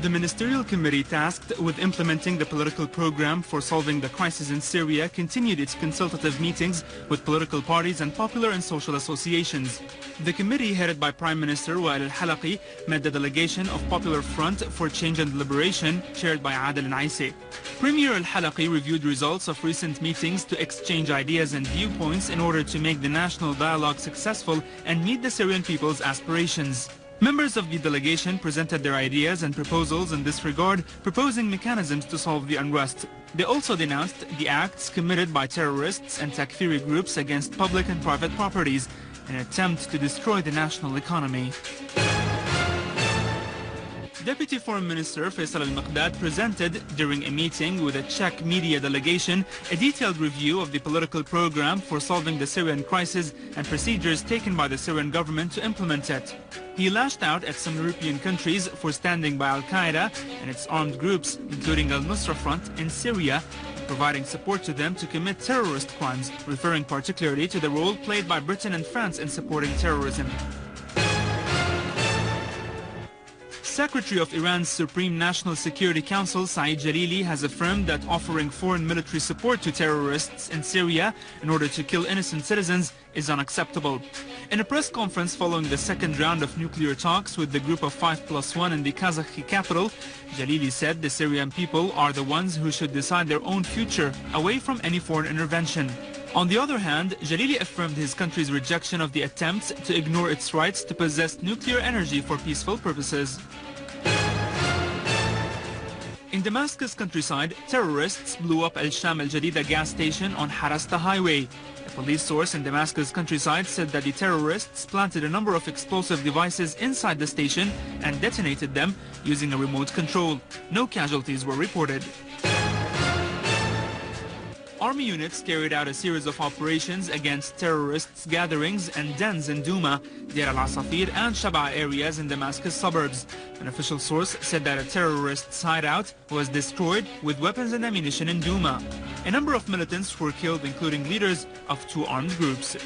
The ministerial committee tasked with implementing the political program for solving the crisis in Syria continued its consultative meetings with political parties and popular and social associations. The committee, headed by Prime Minister Wael al-Halqi, met the delegation of Popular Front for Change and Liberation, chaired by Adel Naisi. Premier al-Halqi reviewed results of recent meetings to exchange ideas and viewpoints in order to make the national dialogue successful and meet the Syrian people's aspirations. Members of the delegation presented their ideas and proposals in this regard, proposing mechanisms to solve the unrest. They also denounced the acts committed by terrorists and Takfiri groups against public and private properties, in an attempt to destroy the national economy. Deputy Foreign Minister Faisal al-Maqdad presented, during a meeting with a Czech media delegation, a detailed review of the political program for solving the Syrian crisis and procedures taken by the Syrian government to implement it. He lashed out at some European countries for standing by Al-Qaeda and its armed groups, including Al-Nusra Front in Syria, providing support to them to commit terrorist crimes, referring particularly to the role played by Britain and France in supporting terrorism. Secretary of Iran's Supreme National Security Council, Saeed Jalili, has affirmed that offering foreign military support to terrorists in Syria in order to kill innocent citizens is unacceptable. In a press conference following the second round of nuclear talks with the group of 5+1 in the Kazakh capital, Jalili said the Syrian people are the ones who should decide their own future away from any foreign intervention. On the other hand, Jalili affirmed his country's rejection of the attempts to ignore its rights to possess nuclear energy for peaceful purposes. In Damascus countryside, terrorists blew up Al-Sham al-Jadida gas station on Harasta highway. A police source in Damascus countryside said that the terrorists planted a number of explosive devices inside the station and detonated them using a remote control. No casualties were reported. Army units carried out a series of operations against terrorists' gatherings and dens in Douma, Deir al-Asafir and Shaba areas in Damascus suburbs. An official source said that a terrorist's hideout was destroyed with weapons and ammunition in Douma. A number of militants were killed, including leaders of two armed groups.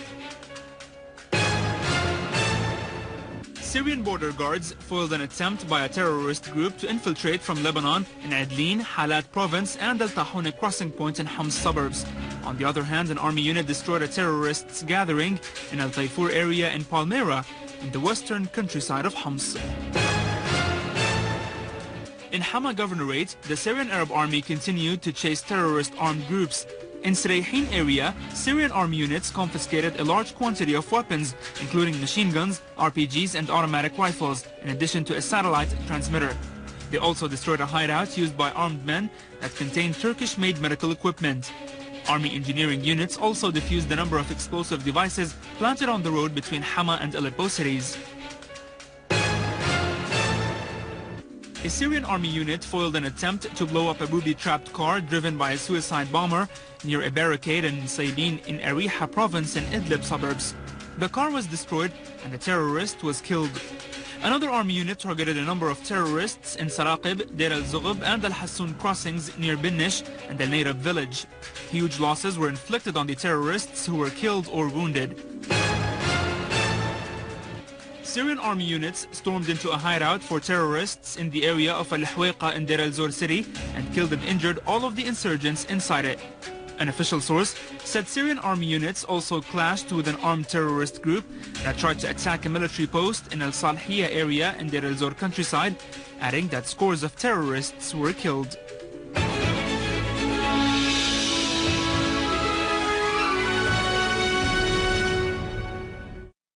Syrian border guards foiled an attempt by a terrorist group to infiltrate from Lebanon in Adlin, Halat province and Al-Tahune crossing point in Homs suburbs. On the other hand, an army unit destroyed a terrorists' gathering in Al-Tayfur area in Palmyra, in the western countryside of Homs. In Hama Governorate, the Syrian Arab Army continued to chase terrorist armed groups. In Srayhin area, Syrian army units confiscated a large quantity of weapons, including machine guns, RPGs and automatic rifles, in addition to a satellite transmitter. They also destroyed a hideout used by armed men that contained Turkish-made medical equipment. Army engineering units also defused a number of explosive devices planted on the road between Hama and Aleppo cities. A Syrian army unit foiled an attempt to blow up a booby-trapped car driven by a suicide bomber near a barricade in Saybin in Ariha province in Idlib suburbs. The car was destroyed and the terrorist was killed. Another army unit targeted a number of terrorists in Saraqib, Deir al-Zughb and Al-Hassun crossings near Binnish and Al-Nayrab village. Huge losses were inflicted on the terrorists who were killed or wounded. Syrian army units stormed into a hideout for terrorists in the area of Al-Hawqa in Deir al-Zor city and killed and injured all of the insurgents inside it. An official source said Syrian army units also clashed with an armed terrorist group that tried to attack a military post in Al-Salhiyah area in Deir al-Zor countryside, adding that scores of terrorists were killed.